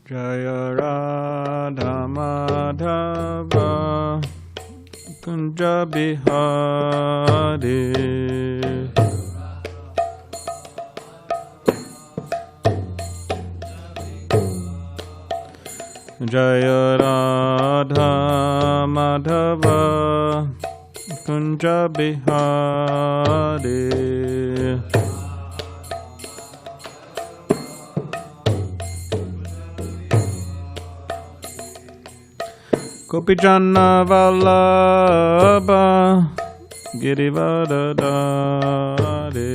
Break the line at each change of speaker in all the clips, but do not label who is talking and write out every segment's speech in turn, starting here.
Jaya Radha Madhava Kunja Bihari Jaya Radha Madhava Kunja Bihari Gopijana Vallabha Girivardhari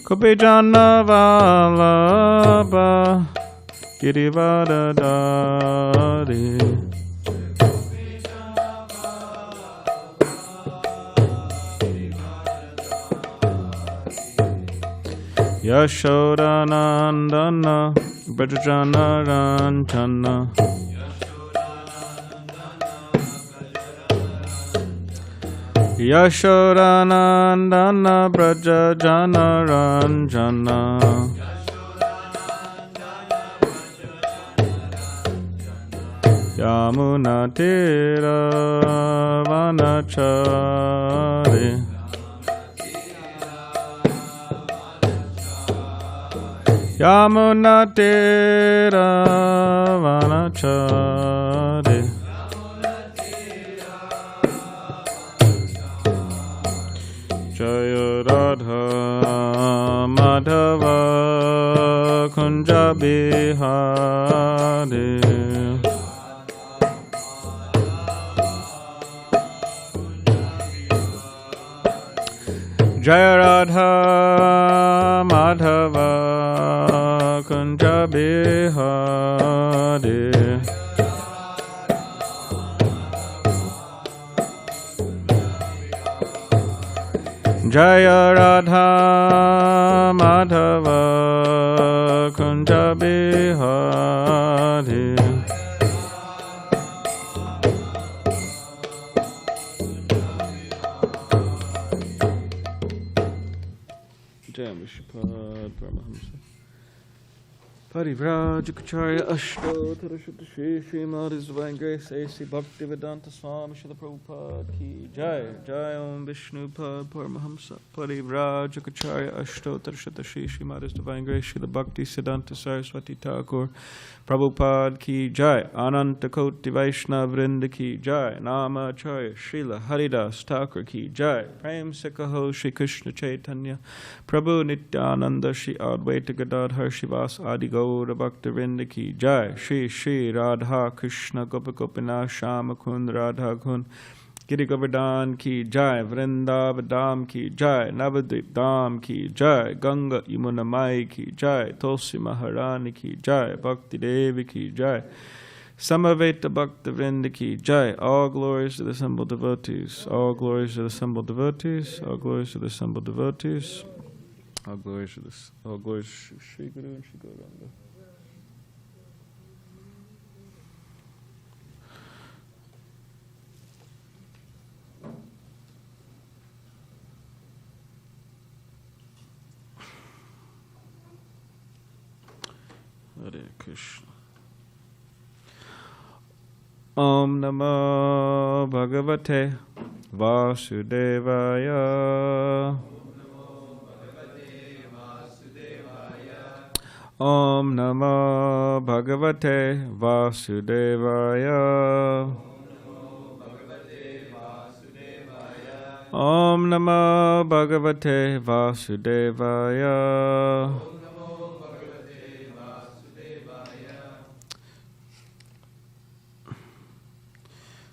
Gopijana Vallabha Girivardhari Yashodanandana Brajajana Ranjana Yashodanandana Brajajana Ranjana Yamuna Tira Vanachari Yamuna Tira Vanachari Jaya Radha Madhava Kunja Bihari Jaya Radha Madhava Kunja Bihari Jaya Radha Madhava Kunja Bihari Jai Vishpad Paramahamsa Parivrajacharya Ashtotara Shuddha Shri Srimad Divine Grace A.C. Bhaktivedanta Swami Srila Prabhupada Ki Jai Jai Om Vishnu Pad Paramahamsa Parivrajacharya Ashtotara Shuddha Shri Srimad Divine Grace Srila Bhakti Siddhanta Saraswati Thakur Prabhupada Ki Jai Ananta Koti Vaishnav Vrinda Ki Jai Nama Acharya Srila Haridas Thakur Ki Jai Prem Sikaho Shri Krishna Chaitanya Prabhu Nityananda Shri Advaita Gadadhar Shivas Adi Gaura Bhakta Vrinda Ki Jai Shri Shri Radha Krishna Gopa Gopinath Shama Kund Radha Kund Giri Govardhan Ki Jai Vrindavadam Ki Jai Navadvip Dham Ki Jai Ganga Yamuna Mai Ki Jai Tulsi Maharani Ki Jai Bhakti Devi Ki Jai Samaveta Bhakta Vrinda Ki Jai. All glories to the assembled devotees. All glories to the assembled devotees. All glories to the assembled devotees. All glories to this. All glories to Shri Guru and Shri Gauranga. Hare Krishna. Om Namo Bhagavate Vasudevaya. Om Namo Bhagavate Vasudevaya. Om Namo Bhagavate Vasudevaya.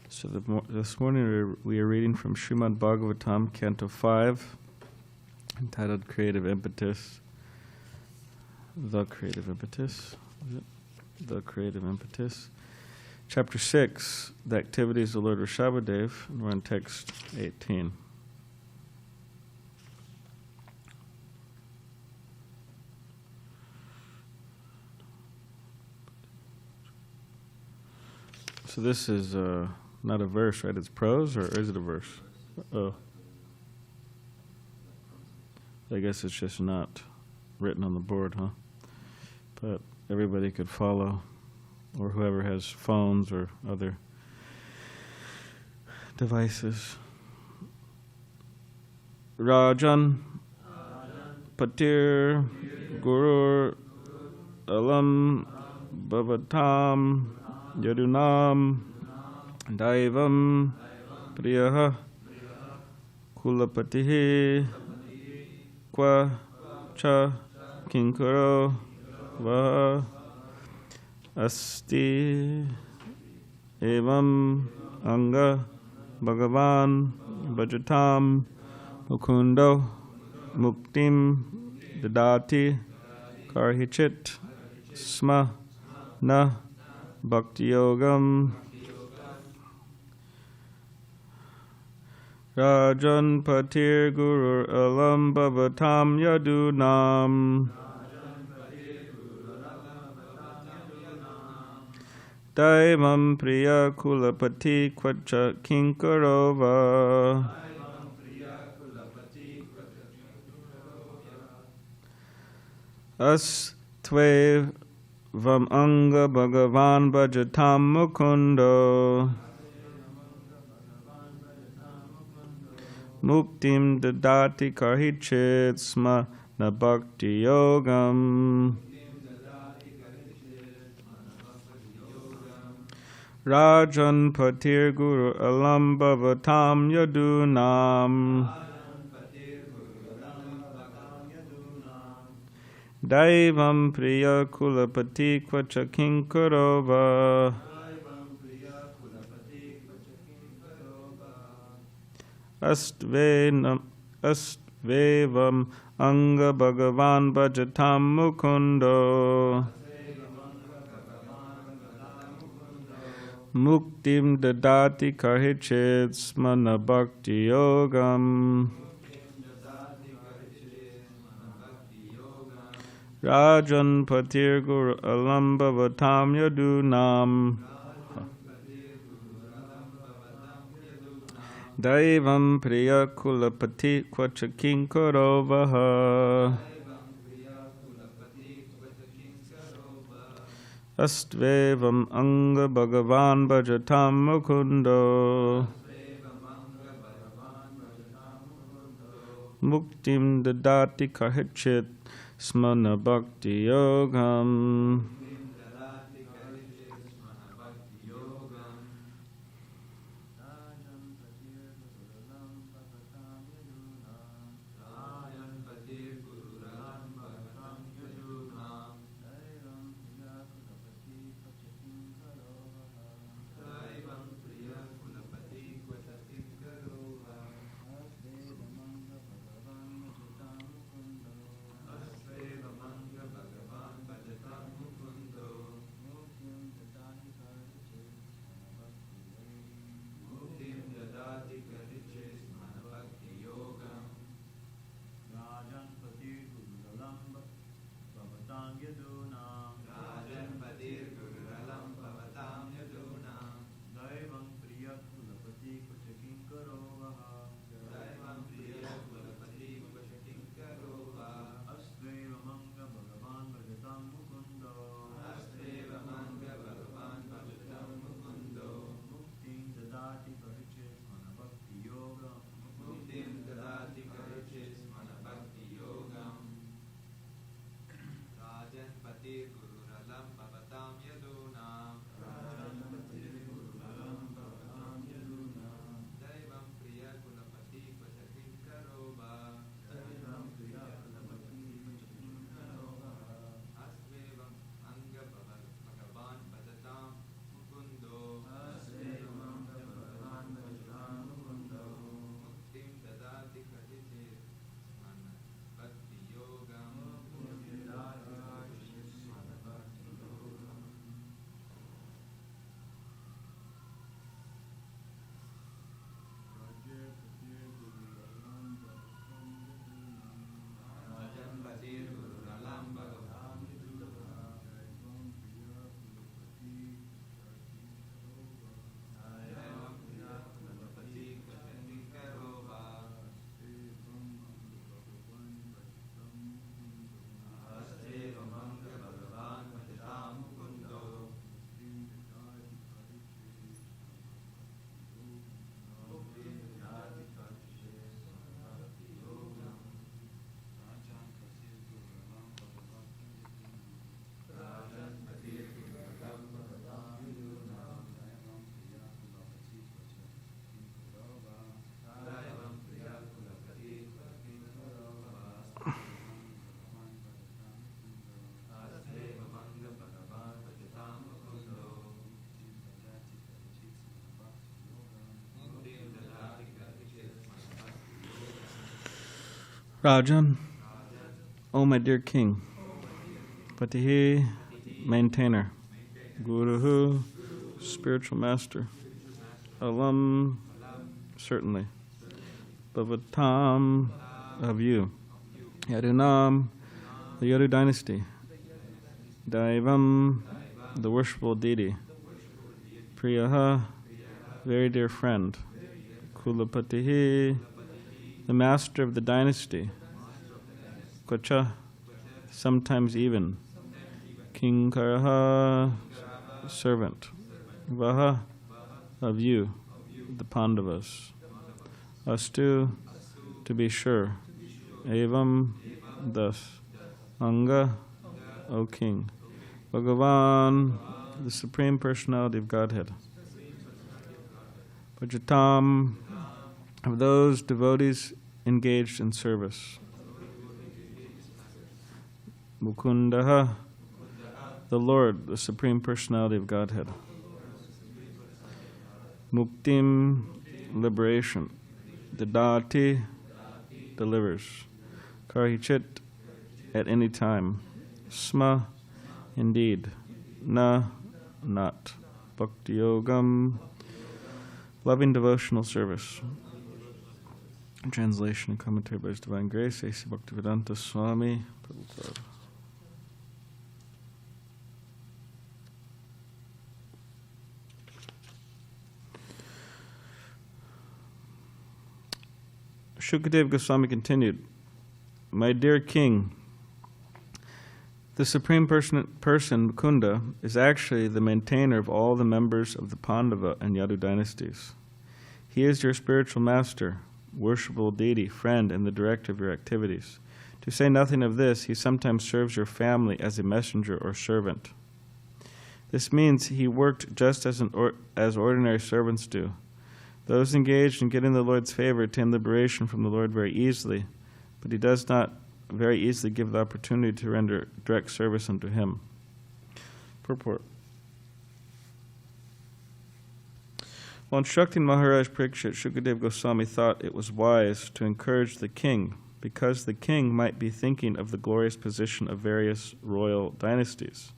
So this morning we are reading from Srimad Bhagavatam, Canto 5, entitled Creative Impetus. The Creative Impetus. Is it? The Creative Impetus. Chapter 6, The Activities of Lord Rishabhadev, and we're on text 18. So this is not a verse, right? It's prose, or is it a verse? Oh, I guess it's just not written on the board, huh? But everybody could follow, or whoever has phones or other devices. Rajan Patir Guru Alam Bhavatam Yadunam Daivam Priyaha Kulapatihi Kwa Cha Kinkaro Va Asti Evam Anga Bhagavan Bhajatam Mukundo Muktim Dadati Karhichit Sma Na Bhakti Yogam Rajan Patir Guru Alam Bhavatam Yadunam Daivam Priya Kulapati Kvacha Kinkarova Astve Vam Anga Bhagavan Bhajatam Mukundo Muktim Dadati Karhichit Sma Na Bhakti Yogam Rajan Patir Guru Alam Bhavatam Yadunam Daivam Priya Kulapati Kvacha Kinkarova Astvevam Anga Bhagavan Bhajatam Mukundo Muktim Dadati Karhichit Smana Bhakti Yogam Rajan Patir Guru Alam Bhavatam Yadunam Daivam Priya Kulapati Kvacha Kinkarovaha Astvevam Anga Bhagavan Bhajatam Mukundo Muktim Dadati Karhichit Smana Bhakti Yogam Rajan, O my dear king, Patihi, maintainer, Guruhu, spiritual master, Alam, certainly, Bhavatam, of you, Yadunam, the Yadu dynasty, Daivam, the worshipful deity, Priyaha, very dear friend, Kulapatihi, the master of the dynasty, Kocha, sometimes even, Kinkaraha, servant, Vaha, of you, the Pandavas, Astu, to be sure, Evam, thus, Anga, O king, Bhagavan, the Supreme Personality of Godhead, Bhajatam, of those devotees engaged in service, Mukundaha, the Lord, the Supreme Personality of Godhead, Muktim, liberation, Dadati, delivers, Karhichit, at any time, Sma, indeed, Na, not, Bhakti Yogam, loving devotional service. Translation and commentary by His Divine Grace, A.C. Bhaktivedanta Swami Prabhupada. Shukadeva Goswami continued, my dear king, the Supreme Person Mukunda is actually the maintainer of all the members of the Pandava and Yadu dynasties. He is your spiritual master, worshipful deity, friend, and the director of your activities. To say nothing of this, he sometimes serves your family as a messenger or servant. This means he worked just as ordinary servants do. Those engaged in getting the Lord's favor attain liberation from the Lord very easily, but he does not very easily give the opportunity to render direct service unto him. Purport. While instructing Maharaj Parikshit, Shukadeva Goswami thought it was wise to encourage the king, because the king might be thinking of the glorious position of various royal dynasties.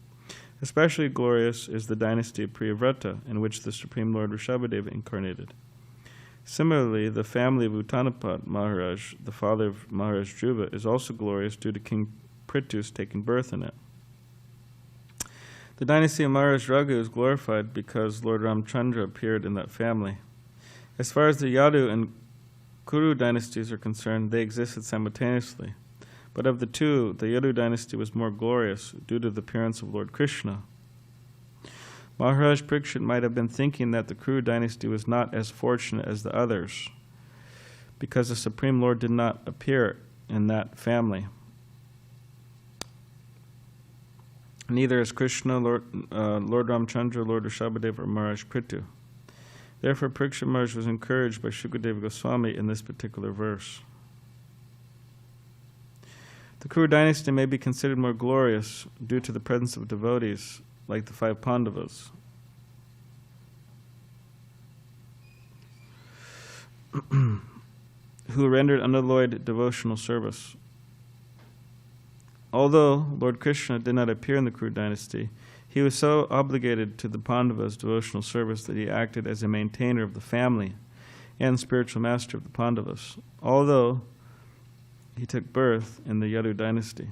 Especially glorious is the dynasty of Priyavrata, in which the Supreme Lord Rishabhadeva incarnated. Similarly, the family of Uttanapad Maharaj, the father of Maharaj Dhruva, is also glorious due to King Prithu's taking birth in it. The dynasty of Maharaj Raghu is glorified because Lord Ramchandra appeared in that family. As far as the Yadu and Kuru dynasties are concerned, they existed simultaneously. But of the two, the Yadu dynasty was more glorious due to the appearance of Lord Krishna. Maharaj Parikshit might have been thinking that the Kuru dynasty was not as fortunate as the others, because the Supreme Lord did not appear in that family. Neither is Krishna, Lord Ramchandra, Lord Rishabhadeva, or Maharaj Prithu. Therefore, Parikshit Maharaj was encouraged by Shukadeva Goswami in this particular verse. The Kuru dynasty may be considered more glorious due to the presence of devotees like the 5 Pandavas. Who rendered unalloyed devotional service. Although Lord Krishna did not appear in the Kuru dynasty, he was so obligated to the Pandavas' devotional service that he acted as a maintainer of the family and spiritual master of the Pandavas, although he took birth in the Yadu dynasty.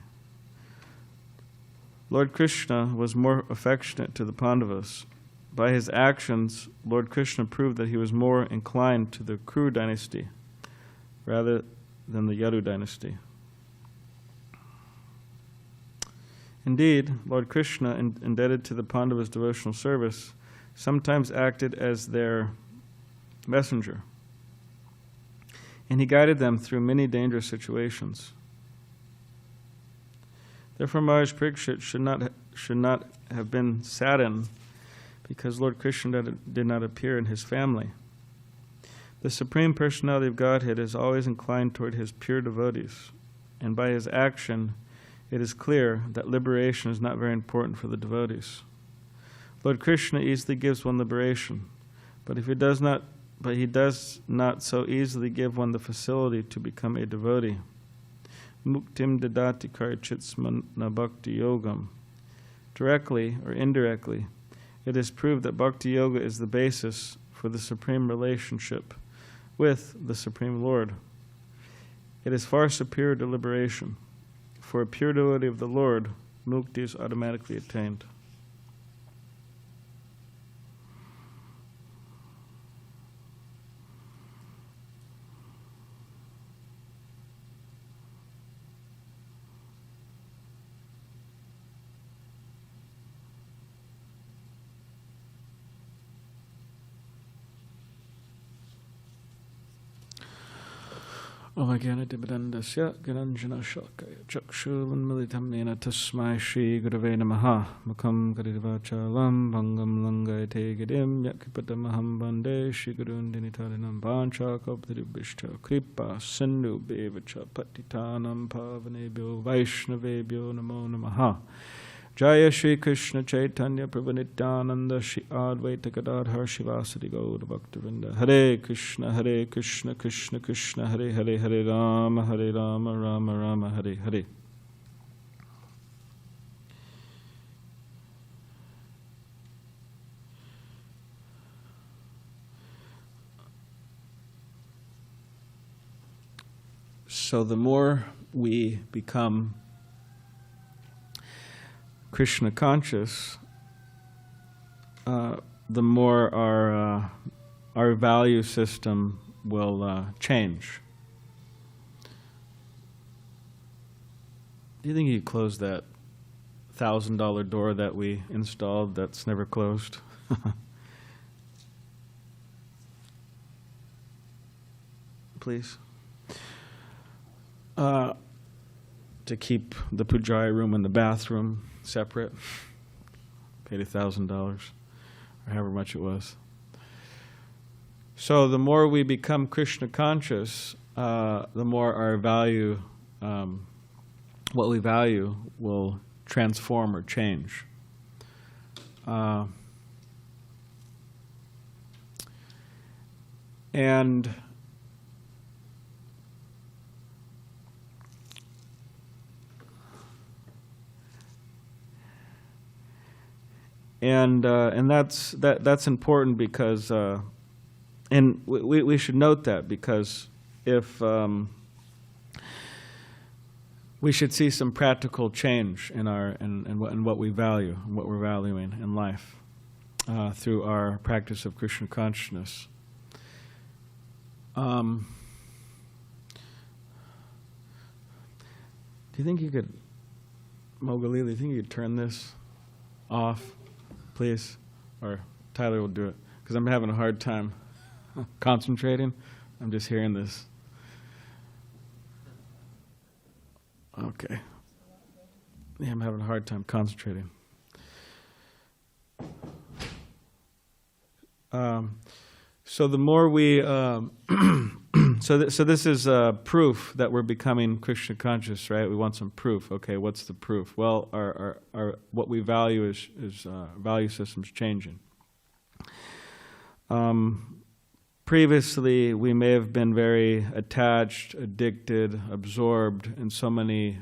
Lord Krishna was more affectionate to the Pandavas. By his actions, Lord Krishna proved that he was more inclined to the Kuru dynasty rather than the Yadu dynasty. Indeed, Lord Krishna, indebted to the Pandavas' devotional service, sometimes acted as their messenger, and he guided them through many dangerous situations. Therefore, Maharaj Parikshit should not have been saddened because Lord Krishna did not appear in his family. The Supreme Personality of Godhead is always inclined toward his pure devotees, and by his action, it is clear that liberation is not very important for the devotees. Lord Krishna easily gives one liberation, but he does not so easily give one the facility to become a devotee. muktim dadati karchitsmana bhakti yogam. Directly or indirectly, it is proved that bhakti yoga is the basis for the supreme relationship with the Supreme Lord. It is far superior to liberation. For a pure devotee of the Lord, mukti is automatically attained. Om Agyanati Bidandasya Gyananjana Shalakaya Chakshulanmilitam Nena Tasmai Shri Gurave Namaha Mukam Garidavachalam Bhangam Langayate Gadim Yakipatamaham Bande Shri Gurundinitarinam Vancha Kaptiribhishta Kripa Sindhu Bevacha Patitanam Pavanebhyo Vaishnavebhyo Namo Namaha Jaya Shri Krishna Chaitanya Prabhu Nityananda Shri Advaita Gadadhar Shivasati Gaur Bhaktivinoda Hare Krishna Krishna Krishna Hare Hare Hare Rama Rama Rama Hare Hare. So the more we become Krishna conscious, the more our value system will change. Do you think you could close that $1,000 door that we installed that's never closed? Please. To keep the pujari room and the bathroom separate. Paid $1,000, or however much it was. So the more we become Krishna conscious, the more our value, what we value, will transform or change. And that's important because, and we should note that, because if we should see some practical change in what we value, and what we're valuing in life through our practice of Krishna consciousness. Do you think you could, Mogalili, do you think you could turn this off, please? Or Tyler will do it, because I'm having a hard time concentrating. I'm just hearing this. Okay. Yeah, I'm having a hard time concentrating. So the more we, so this is proof that we're becoming Krishna conscious, right? We want some proof. Okay, what's the proof? Well, our what we value is value system's changing. Previously, we may have been very attached, addicted, absorbed in so many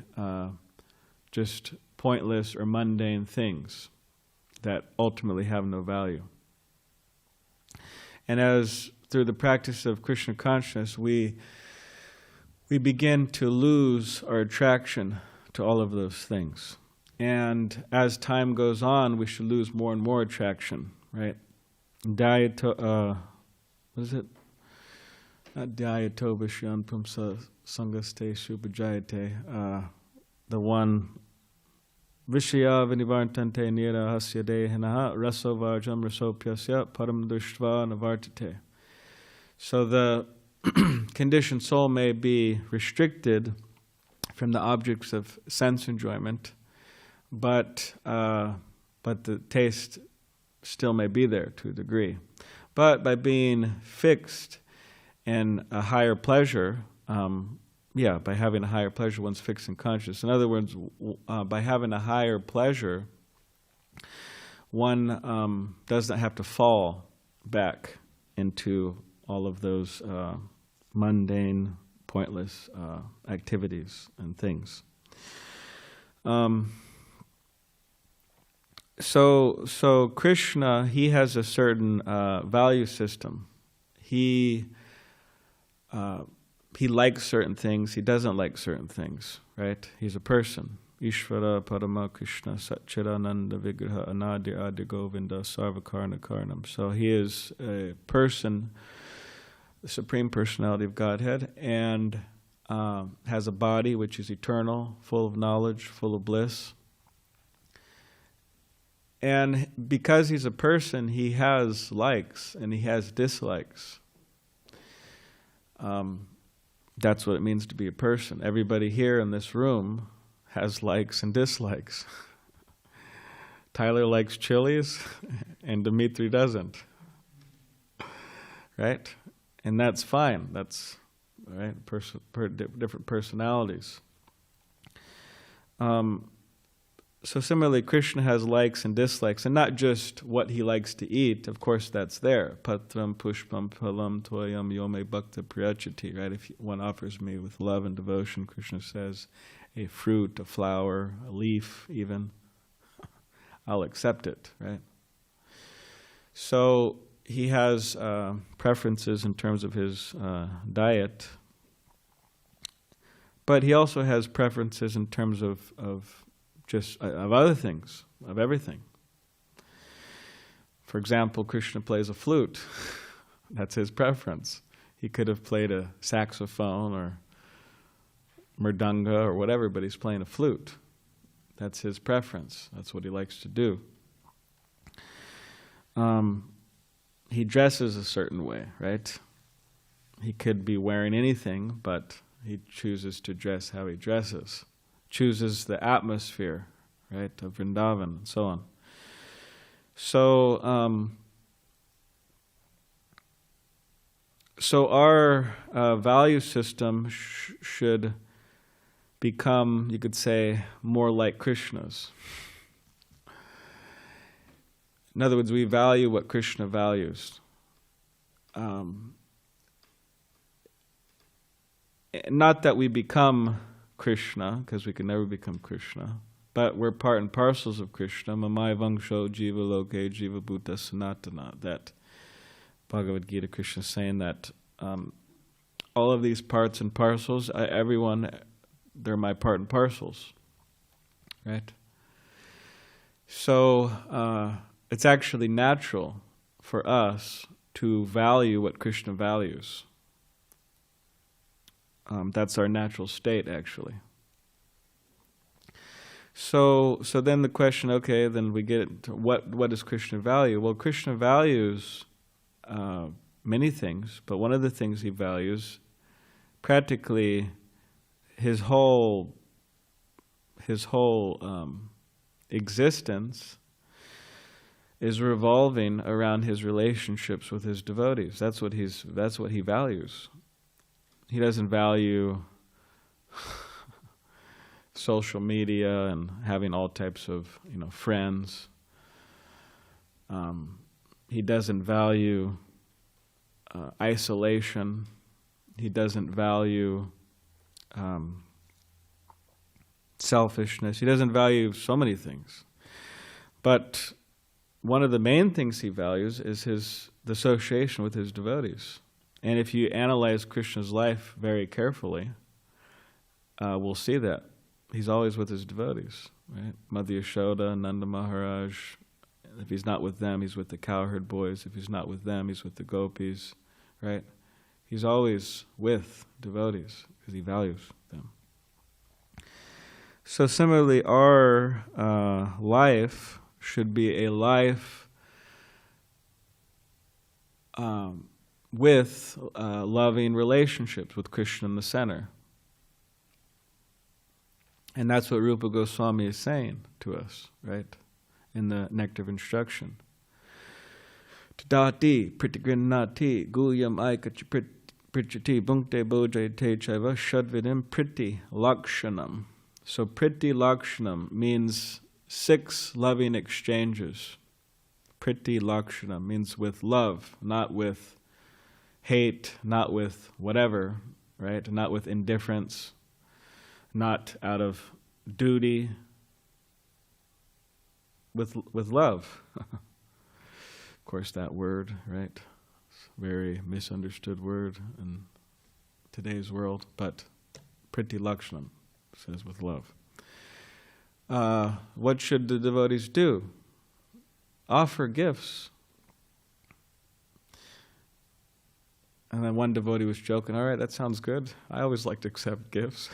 just pointless or mundane things that ultimately have no value. And as through the practice of Krishna consciousness, we begin to lose our attraction to all of those things. And as time goes on, we should lose more and more attraction, right? What is it? Not Dhyato Vishyan Pumsa Sangaste Shubhajayate. The one Vishya Vinivartante Nira Hasya Dehanaha Raso Varjam Rasopyasya Param Dushtva Navartate. So the conditioned soul may be restricted from the objects of sense enjoyment, but the taste still may be there to a degree. But by being fixed in a higher pleasure, by having a higher pleasure, one's fixed in consciousness. In other words, by having a higher pleasure, one doesn't have to fall back into all of those mundane, pointless activities and things. So Krishna, he has a certain value system. He likes certain things. He doesn't like certain things. Right? He's a person. Ishvara Parama Krishna Satchidananda Vigraha Anadi Adi Govinda Sarvakarna Karnam. So he is a person, the Supreme Personality of Godhead, and has a body which is eternal, full of knowledge, full of bliss. And because he's a person, he has likes and he has dislikes. That's what it means to be a person. Everybody here in this room has likes and dislikes. Tyler likes chilies and Dimitri doesn't. Right? And that's fine. That's right. Different personalities. So similarly, Krishna has likes and dislikes, and not just what he likes to eat. Of course, that's there. Patram pushpam phalam toyam yome bhakta priyachati. Right? If one offers me with love and devotion, Krishna says, a fruit, a flower, a leaf, even, I'll accept it. Right? So he has preferences in terms of his diet, but he also has preferences in terms of other things, of everything. For example, Krishna plays a flute. That's his preference. He could have played a saxophone or mridanga or whatever, but he's playing a flute. That's his preference. That's what he likes to do. He dresses a certain way, right? He could be wearing anything, but he chooses to dress how he dresses. Chooses the atmosphere, right, of Vrindavan and so on. So our value system should become, you could say, more like Krishna's. In other words, we value what Krishna values. Not that we become Krishna, because we can never become Krishna, but we're part and parcels of Krishna. Mamai vangsho jiva loke jiva bhuta sanatana. That Bhagavad Gita, Krishna is saying that all of these parts and parcels, everyone, they're my part and parcels. Right? So it's actually natural for us to value what Krishna values. That's our natural state, actually. So then the question, okay, then we get into what does Krishna value? Well, Krishna values many things, but one of the things he values, practically his whole existence is revolving around his relationships with his devotees. That's what he values. He doesn't value social media and having all types of, friends. He doesn't value isolation. He doesn't value selfishness. He doesn't value so many things. But one of the main things he values is the association with his devotees. And if you analyze Krishna's life very carefully, we'll see that. He's always with his devotees, right? Madhya Yashoda, Nanda Maharaj. If he's not with them, he's with the cowherd boys. If he's not with them, he's with the gopis, right? He's always with devotees because he values them. So similarly, our life should be a life with loving relationships with Krishna in the center. And that's what Rupa Goswami is saying to us, right? In the Nectar of Instruction. Tadati pritigrinnati gulyam aikachi prichati bhunkte bojayate chaiva shadvidim priti lakshanam. So priti lakshanam means 6 loving exchanges. Priti lakshanam means with love, not with hate, not with whatever. right? Not with indifference, not out of duty, with love. Of course, that word, right? It's a very misunderstood word in today's world, but Priti Lakshanam says with love. What should the devotees do? Offer gifts. And then one devotee was joking, all right, that sounds good. I always like to accept gifts.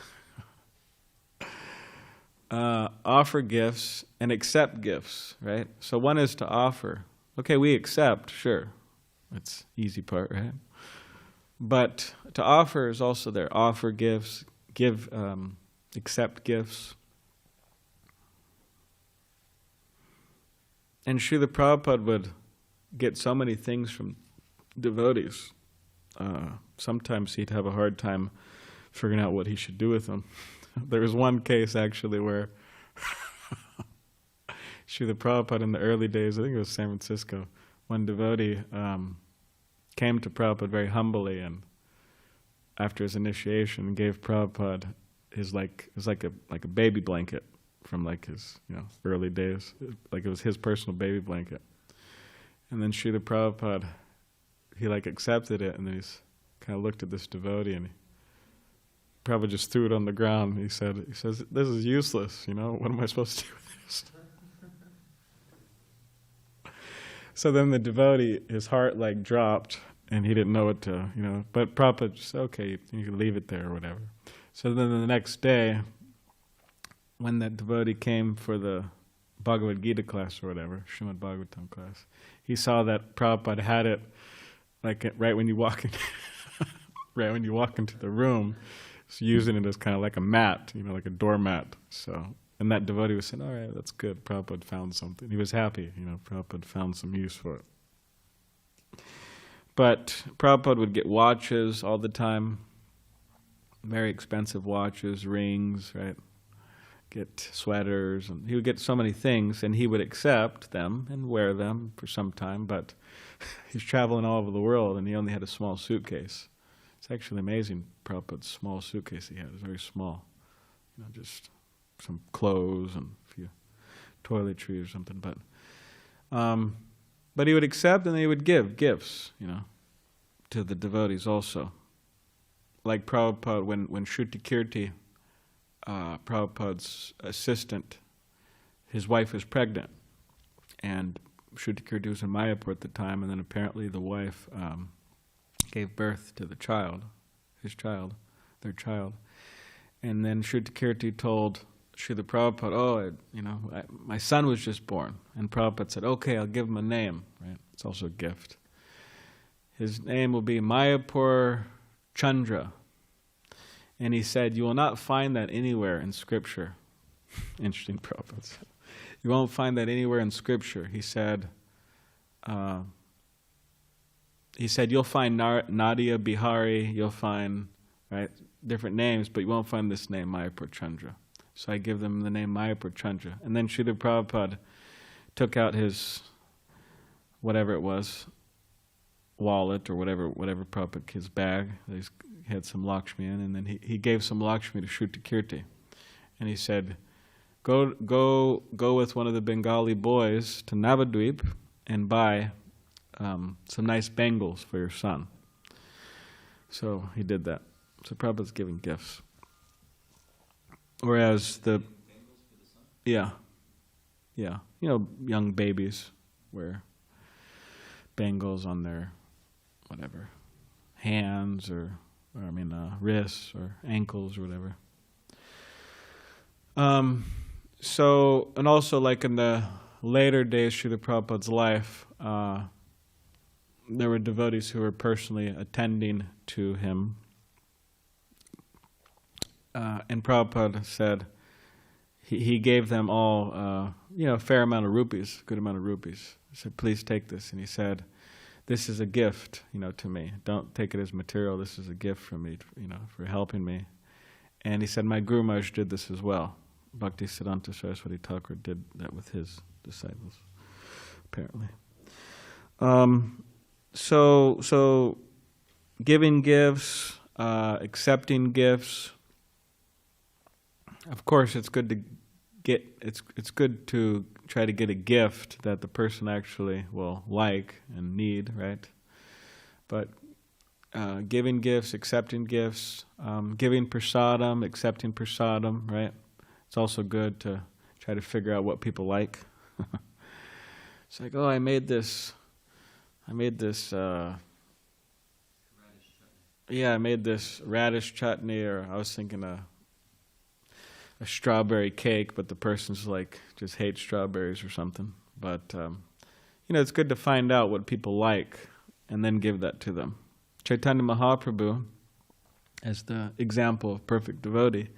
Offer gifts and accept gifts, right? So one is to offer. Okay, we accept, sure. That's the easy part, right? But to offer is also there. Offer gifts, accept gifts. And Srila Prabhupada would get so many things from devotees. Sometimes he'd have a hard time figuring out what he should do with them. There was one case actually where Srila Prabhupada in the early days, I think it was San Francisco, one devotee came to Prabhupada very humbly, and after his initiation gave Prabhupada his it was like a baby blanket from like his early days, like it was his personal baby blanket. And then Srila Prabhupada, he accepted it, and then he's kind of looked at this devotee, and Prabhupada just threw it on the ground. He says, this is useless, what am I supposed to do with this? So then the devotee, his heart dropped, and he didn't know what to, but Prabhupada just said, okay, you can leave it there or whatever. So then the next day, when that devotee came for the Bhagavad Gita class or whatever, Srimad Bhagavatam class, he saw that Prabhupada had it right when you walk in, right when you walk into the room, so using it as kind of like a mat, like a doormat. So, and that devotee was saying, all right, that's good, Prabhupada found something. He was happy, Prabhupada found some use for it. But Prabhupada would get watches all the time, very expensive watches, rings, right? Get sweaters, and he would get so many things, and he would accept them and wear them for some time, but he's traveling all over the world, and he only had a small suitcase. It's actually amazing, Prabhupada's small suitcase he had. It was very small. Just some clothes and a few toiletries or something. But he would accept, and he would give gifts, to the devotees also. Like Prabhupada, when Shruti Kirti, Prabhupada's assistant, his wife was pregnant, and Shruti Kirti was in Mayapur at the time, and then apparently the wife gave birth to the child, their child. And then Shruti Kirti told Srila Prabhupada, my son was just born. And Prabhupada said, okay, I'll give him a name, right? It's also a gift. His name will be Mayapur Chandra. And he said, you will not find that anywhere in Scripture. Interesting, Prabhupada said. You won't find that anywhere in Scripture. He said, you'll find Nadia Bihari, you'll find different names, but you won't find this name, Mayapur Chandra. So I give them the name Mayapur Chandra. And then Srila Prabhupada took out his, whatever it was, wallet or whatever Prabhupada, his bag, he had some Lakshmi in, and then he gave some Lakshmi to Shruti Kirti. And he said, go with one of the Bengali boys to Navadvip and buy some nice bangles for your son. So he did that. So Prabhupada's giving gifts. Whereas yeah, young babies wear bangles on their hands or wrists or ankles or whatever. So, and also in the later days Srila Prabhupada's life, there were devotees who were personally attending to him. And Prabhupada said he gave them all, a fair amount of rupees, good amount of rupees. He said, please take this. And he said, this is a gift, to me. Don't take it as material. This is a gift from me, for helping me. And he said, my Guru Maharaj did this as well. Bhakti Siddhanta Saraswati Thakur did that with his disciples, apparently. So giving gifts, accepting gifts. Of course, it's good to it's good to try to get a gift that the person actually will like and need, right? But giving gifts, accepting gifts, giving prasadam, accepting prasadam, right? It's also good to try to figure out what people like. It's like, oh, I made this radish chutney, or I was thinking a strawberry cake, but the person's like, just hates strawberries or something. But, it's good to find out what people like and then give that to them. Chaitanya Mahaprabhu, as the example of perfect devotee,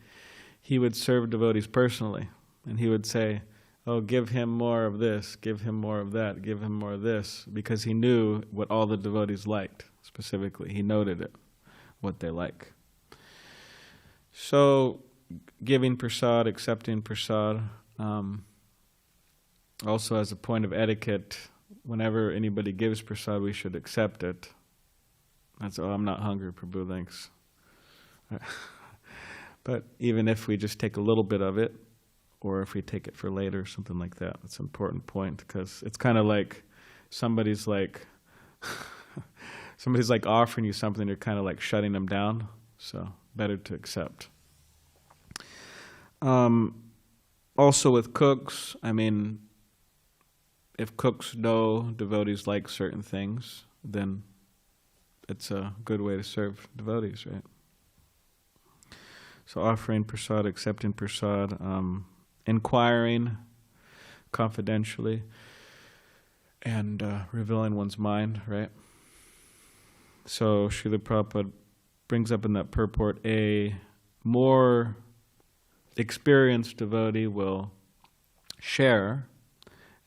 he would serve devotees personally, and he would say, oh, give him more of this, give him more of that, give him more of this, because he knew what all the devotees liked, specifically. He noted it, what they like. So, giving prasad, accepting prasad, also as a point of etiquette, whenever anybody gives prasad, we should accept it. That's, oh, I'm not hungry, Prabhu, thanks. But even if we just take a little bit of it, or if we take it for later, something like that, that's an important point, because it's kind of like somebody's like offering you something, you're kind of like shutting them down, so better to accept. Also with cooks, if cooks know devotees like certain things, then it's a good way to serve devotees, right? So offering prasad, accepting prasad, inquiring confidentially, and revealing one's mind, right? So Srila Prabhupada brings up in that purport, a more experienced devotee will share,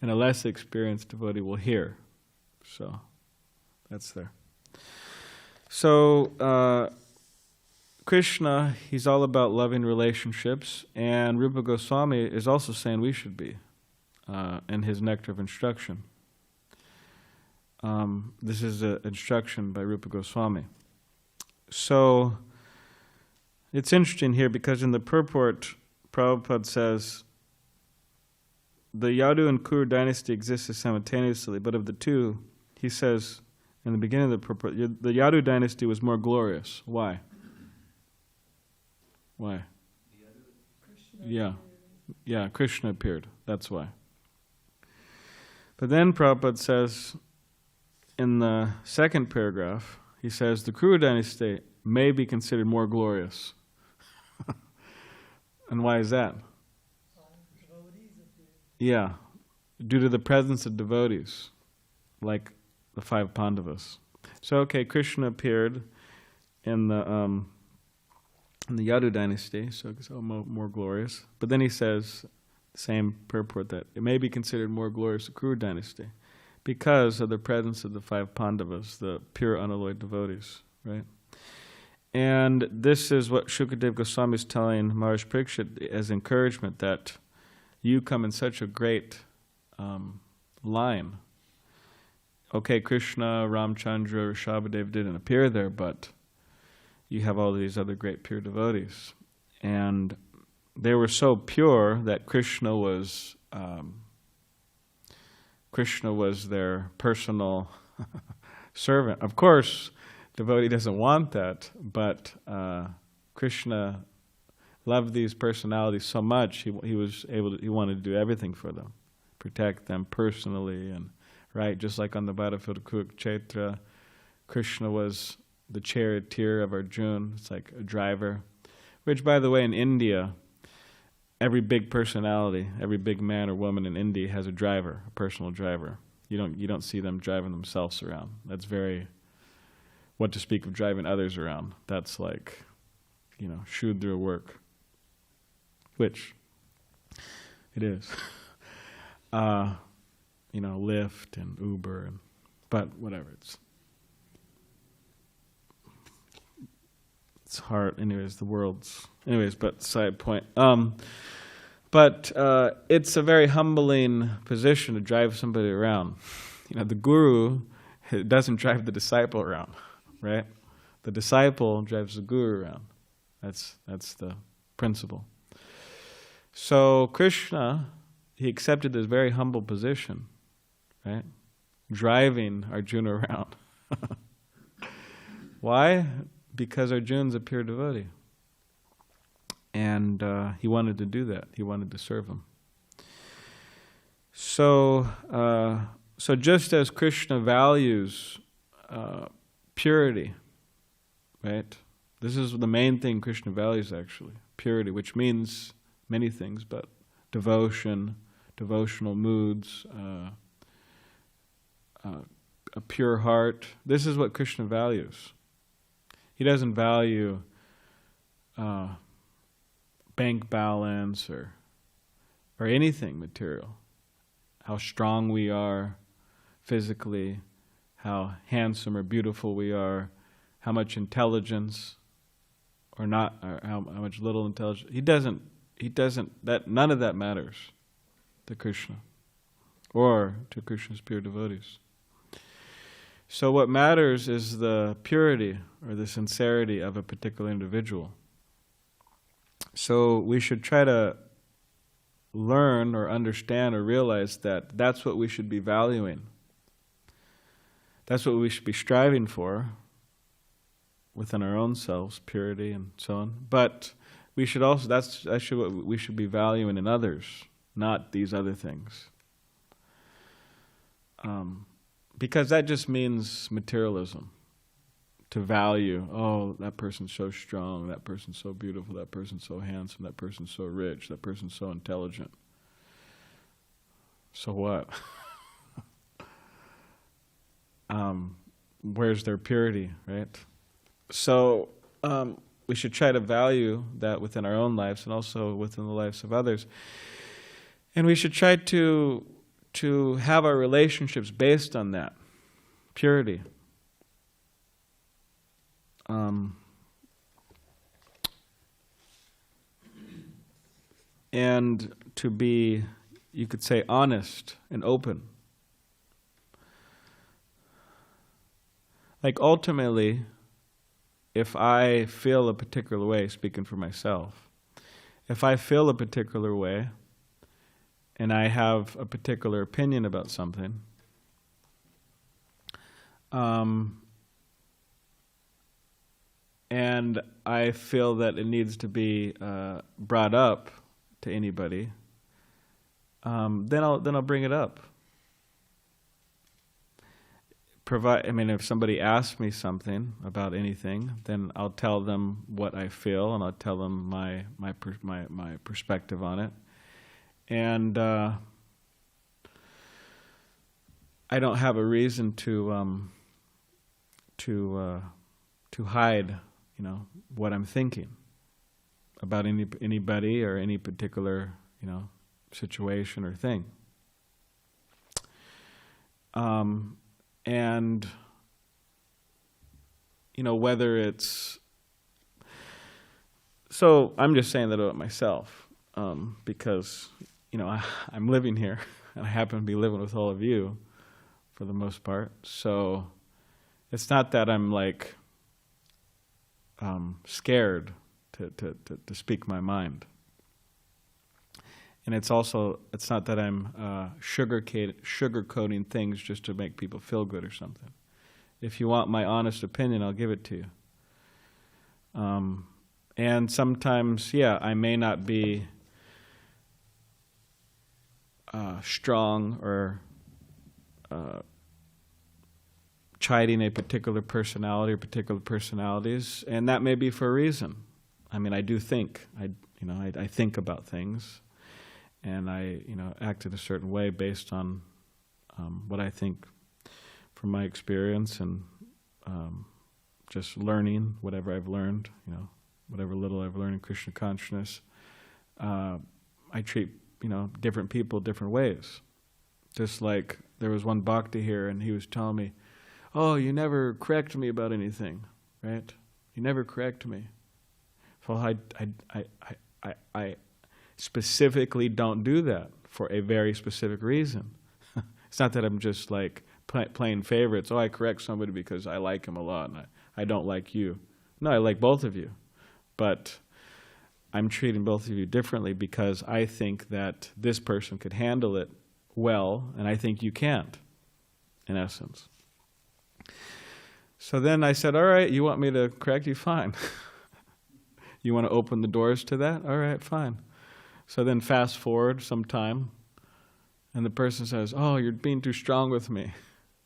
and a less experienced devotee will hear. So that's there. So Krishna, he's all about loving relationships, and Rupa Goswami is also saying we should be in his Nectar of Instruction. This is an instruction by Rupa Goswami. So it's interesting here because in the purport, Prabhupada says the Yadu and Kuru dynasty existed simultaneously, but of the two, he says in the beginning of the purport, the Yadu dynasty was more glorious. Why? Why? Yeah, Krishna appeared. That's why. But then Prabhupada says, in the second paragraph, he says, the Kuru dynasty may be considered more glorious. And why is that? Yeah, due to the presence of devotees, like the 5 Pandavas. So, okay, Krishna appeared in the Yadu dynasty, so it's more glorious. But then he says, same purport, that it may be considered more glorious the Kuru dynasty because of the presence of the 5 Pandavas, the pure unalloyed devotees, right? And this is what Shukadev Goswami is telling Maharaj Parikshit as encouragement, that you come in such a great line. Okay, Krishna, Ramchandra, Rishabhadev didn't appear there, but you have all these other great pure devotees. And they were so pure that Krishna was their personal servant. Of course, devotee doesn't want that, but Krishna loved these personalities so much, he wanted to do everything for them, protect them personally, and right, just like on the battlefield of Kurukshetra, Krishna was the charioteer of Arjuna. It's like a driver, which, by the way, in India, every big personality, every big man or woman in India has a driver, a personal driver. You don't see them driving themselves around. That's very, what to speak of driving others around. That's like, Shudra work, which it is. Lyft and Uber, but whatever, it's hard. But side point. But it's a very humbling position to drive somebody around. The guru doesn't drive the disciple around, right? The disciple drives the guru around. That's the principle. So Krishna, he accepted this very humble position, right? Driving Arjuna around. Why? Because Arjuna's a pure devotee. And he wanted to do that. He wanted to serve him. So just as Krishna values purity, right? This is the main thing Krishna values, actually. Purity, which means many things, but devotion, devotional moods, a pure heart. This is what Krishna values. He doesn't value bank balance or anything material. How strong we are physically, how handsome or beautiful we are, how much intelligence or not, or how much little intelligence. He doesn't, none of that matters to Krishna or to Krishna's pure devotees. So what matters is the purity or the sincerity of a particular individual. So we should try to learn or understand or realize that that's what we should be valuing. That's what we should be striving for within our own selves, purity and so on. But we should also, that's actually what we should be valuing in others, not these other things. Because that just means materialism. To value, oh, that person's so strong, that person's so beautiful, that person's so handsome, that person's so rich, that person's so intelligent. So what? Where's their purity, right? So we should try to value that within our own lives and also within the lives of others. And we should try to have our relationships based on that, purity. And to be, you could say, honest and open. Like ultimately, if I feel a particular way, speaking for myself, if I feel a particular way and I have a particular opinion about something, and I feel that it needs to be brought up to anybody, then I'll bring it up. If somebody asks me something about anything, then I'll tell them what I feel, and I'll tell them my perspective on it. And I don't have a reason to hide, what I'm thinking about anybody or any particular, situation or thing. And whether it's, so I'm just saying that about myself, because I'm living here and I happen to be living with all of you for the most part. So it's not that I'm like scared to speak my mind. And it's not that I'm sugarcoating things just to make people feel good or something. If you want my honest opinion, I'll give it to you. And sometimes, I may not be strong or chiding a particular personality or particular personalities, and that may be for a reason. I do think. I think about things. And I, act in a certain way based on what I think from my experience and just learning whatever I've learned, whatever little I've learned in Krishna consciousness. I treat, different people different ways. Just like there was one bhakti here, and he was telling me, "Oh, you never correct me about anything, right? You never correct me." Well, I specifically don't do that for a very specific reason. It's not that I'm just like playing favorites. Oh, I correct somebody because I like him a lot and I don't like you. No, I like both of you. But I'm treating both of you differently because I think that this person could handle it well, and I think you can't, in essence. So then I said, all right, you want me to correct you? Fine. You want to open the doors to that? All right, fine. So then fast forward some time, and the person says, oh, you're being too strong with me.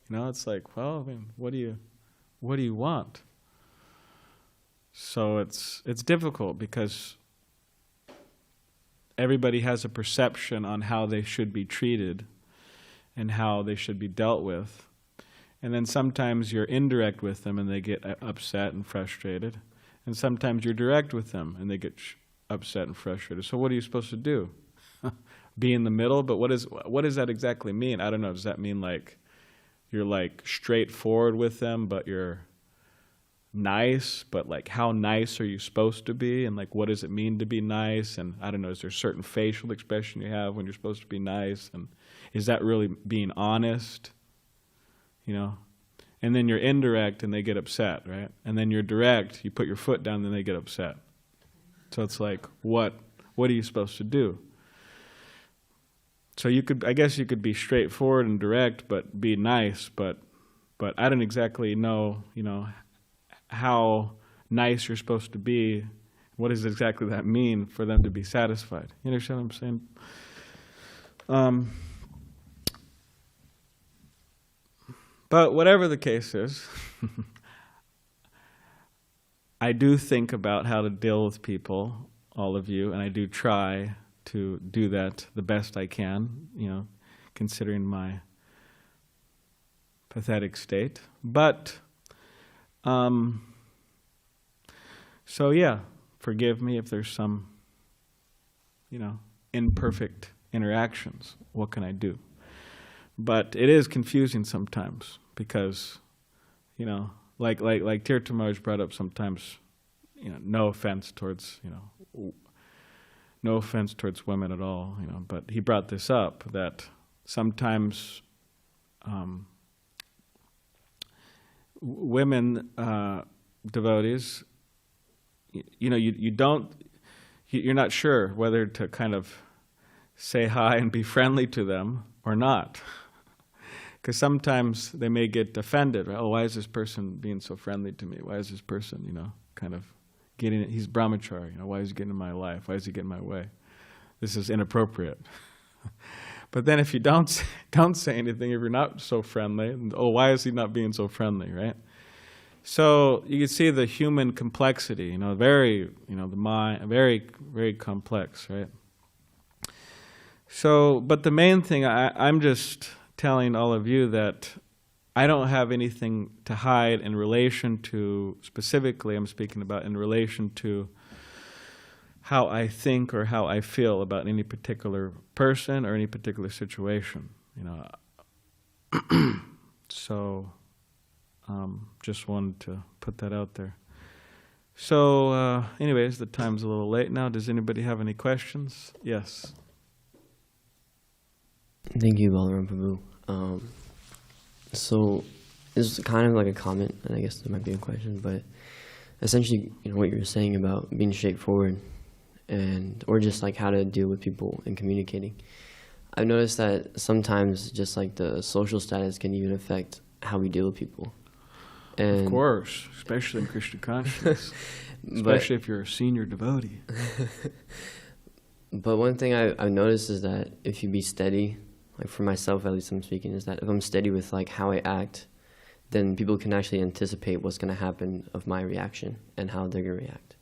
You know, it's like, well, I mean, what do you want? So it's difficult because everybody has a perception on how they should be treated and how they should be dealt with. And then sometimes you're indirect with them and they get upset and frustrated. And sometimes you're direct with them and they get upset and frustrated. So what are you supposed to do? Be in the middle? But what does that exactly mean? I don't know. Does that mean like you're like straightforward with them, but you're nice? But like how nice are you supposed to be? And like what does it mean to be nice? And I don't know, is there a certain facial expression you have when you're supposed to be nice? And is that really being honest? You know? And then you're indirect and they get upset, right? And then you're direct, you put your foot down, and they get upset. So it's like, what are you supposed to do? So I guess you could be straightforward and direct, but be nice, but I don't exactly know, you know, how nice you're supposed to be. What does exactly that mean for them to be satisfied? You understand what I'm saying? But whatever the case is, I do think about how to deal with people, all of you, and I do try to do that the best I can, you know, considering my pathetic state. But, so yeah, forgive me if there's some, you know, imperfect interactions. What can I do? But it is confusing sometimes because, you know, like Tirthamaraj brought up sometimes, you know, no offense towards women at all, you know, but he brought this up that sometimes women devotees, you know, you're not sure whether to kind of say hi and be friendly to them or not. Because sometimes they may get offended, right? Oh, why is this person being so friendly to me? Why is this person, you know, kind of getting it? He's brahmachari, you know, why is he getting in my life? Why is he getting in my way? This is inappropriate. But then if you don't say anything, if you're not so friendly, oh, why is he not being so friendly, right? So you can see the human complexity, you know, very, you know, the mind, very, very complex, right? So, but the main thing, I'm just telling all of you that I don't have anything to hide in relation to, specifically I'm speaking about in relation to how I think or how I feel about any particular person or any particular situation, you know. So, just wanted to put that out there. So, anyways, the time's a little late now. Does anybody have any questions? Yes.
Thank you, Balarama Prabhu. So it's kind of like a comment, and I guess there might be a question, but essentially, you know, what you were saying about being straightforward or just like how to deal with people and communicating. I've noticed that sometimes just like the social status can even affect how we deal with people. And
of course, especially in Krishna consciousness, especially if you're a senior devotee.
But one thing I've noticed is that if you be steady, like for myself at least I'm speaking, is that if I'm steady with like how I act, then people can actually anticipate what's going to happen of my reaction and how they're going to react.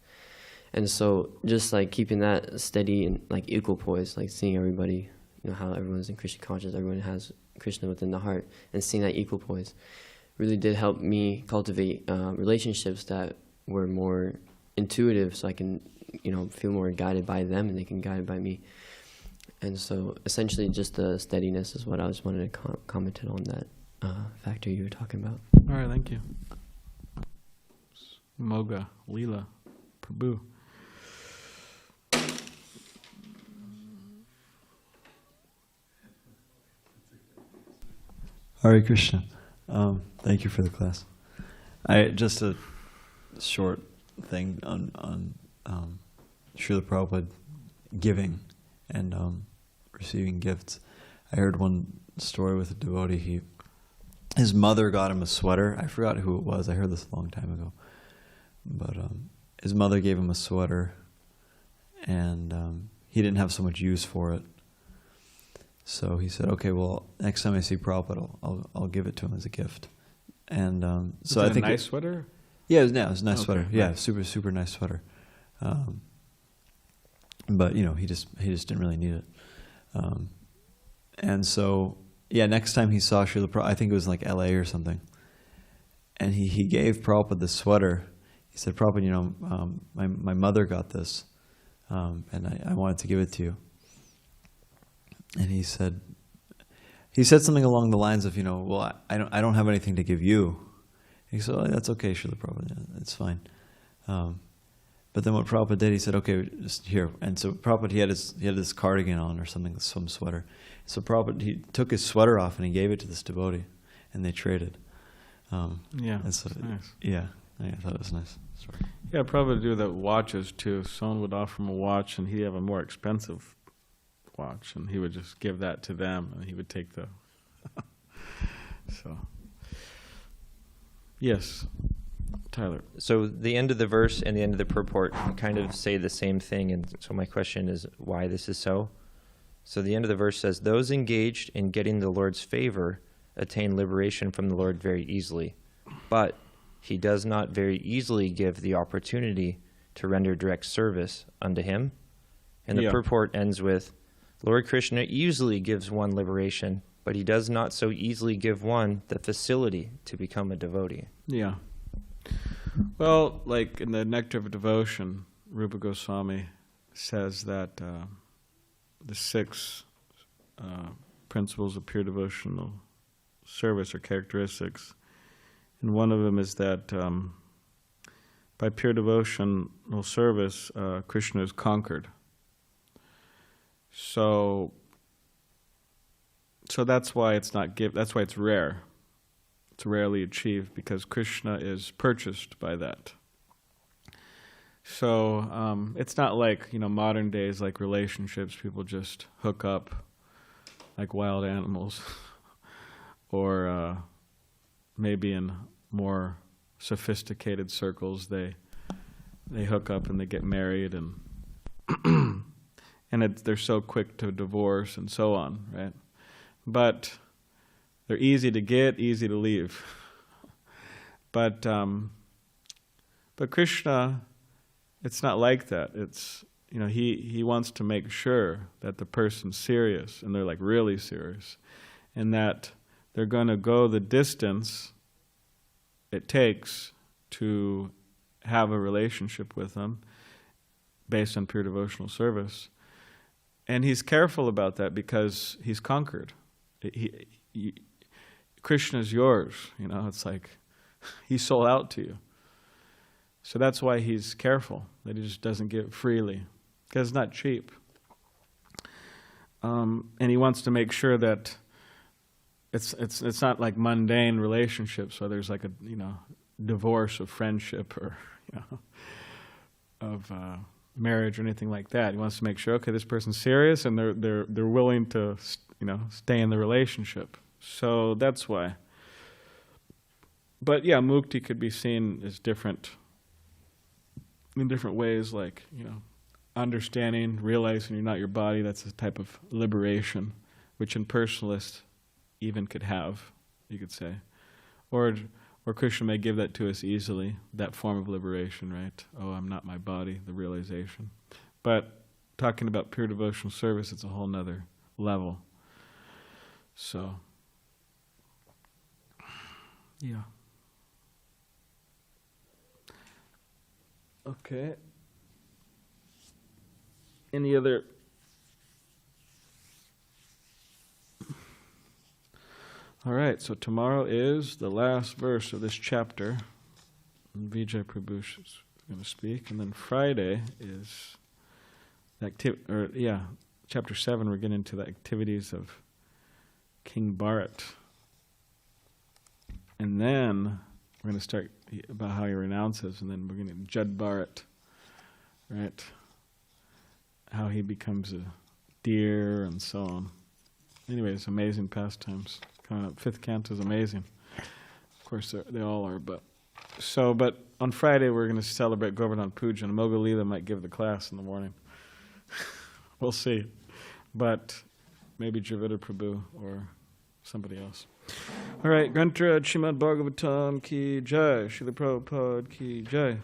And so just like keeping that steady and like equal poise, like seeing everybody, you know, how everyone's in Krishna consciousness, everyone has Krishna within the heart, and seeing that equal poise really did help me cultivate relationships that were more intuitive, so I can, you know, feel more guided by them and they can guide by me. And so essentially just the steadiness is what I just wanted to comment on that factor you were talking about.
All right, thank you. Moga, Leela, Prabhu.
Hare Krishna. Thank you for the class. Just a short thing on Srila Prabhupada giving and receiving gifts. I heard one story with a devotee. His mother got him a sweater. I forgot who it was. I heard this a long time ago. But his mother gave him a sweater, and he didn't have so much use for it. So he said, "Okay, well, next time I see Prabhupada, I'll give it to him as a gift." And so I think
a nice sweater.
Yeah, it was a nice sweater.
Right.
Yeah, super nice sweater. But he just didn't really need it. And so next time he saw Srila Prabhupada, I think it was like L.A. or something, and he gave Prabhupada the sweater. He said, "Prabhupada, my mother got this, and I wanted to give it to you." And he said something along the lines of, "Well, I don't have anything to give you." He said, "Oh, that's okay, Srila Prabhupada, it's fine." But then what Prabhupada did, he said, "Okay, just here." And so Prabhupada, he had this cardigan on or something, some sweater. So Prabhupada, he took his sweater off and he gave it to this devotee, and they traded. And so,
nice.
Yeah, I thought it was nice. Sorry.
Yeah, Prabhupada do that with watches too. Someone would offer him a watch, and he'd have a more expensive watch, and he would just give that to them, and he would take the. So. Yes, Tyler.
So the end of the verse and the end of the purport kind of say the same thing, and so my question is why this is so. So the end of the verse says, "Those engaged in getting the Lord's favor attain liberation from the Lord very easily, but he does not very easily give the opportunity to render direct service unto him." And the purport ends with, "Lord Krishna easily gives one liberation, but he does not so easily give one the facility to become a devotee."
Yeah. Well, like in the Nectar of Devotion, Rupa Goswami says that the 6 principles of pure devotional service or characteristics, and one of them is that by pure devotional service, Krishna is conquered. So that's why it's not that's why it's rare. It's rarely achieved because Krishna is purchased by that. So it's not like modern days, like relationships, people just hook up like wild animals, or maybe in more sophisticated circles they hook up and they get married, and they're so quick to divorce and so on, right? But they're easy to get, easy to leave. But Krishna, it's not like that. It's he wants to make sure that the person's serious, and they're like really serious, and that they're going to go the distance it takes to have a relationship with them based on pure devotional service. And he's careful about that because he's conquered. Krishna's yours, it's like he sold out to you. So that's why he's careful, that he just doesn't give freely, because it's not cheap. And he wants to make sure that it's not like mundane relationships where there's like a divorce of friendship or of marriage or anything like that. He wants to make sure, okay, this person's serious and they're willing to stay in the relationship. So that's why. But yeah, mukti could be seen as different in different ways, like understanding, realizing you're not your body. That's a type of liberation, which impersonalists even could have, you could say, or Krishna may give that to us easily, that form of liberation, right? Oh, I'm not my body, the realization. But talking about pure devotional service, it's a whole nother level. So, yeah. Okay. Any other? All right, so tomorrow is the last verse of this chapter. And Vijay Prabhu is going to speak. And then Friday is chapter 7, we're getting into the activities of King Bharat. And then we're going to start about how he renounces, and then we're going to Jud Bharat, right? How he becomes a deer and so on. Anyways, amazing pastimes. Coming up, 5th canto is amazing. Of course, they all are, but on Friday we're going to celebrate Govardhan Puja, and Moga Leela might give the class in the morning. We'll see. But maybe Javita Prabhu or somebody else. All right, Grantaraj Srimad Bhagavatam ki jai, Srila Prabhupada ki jai.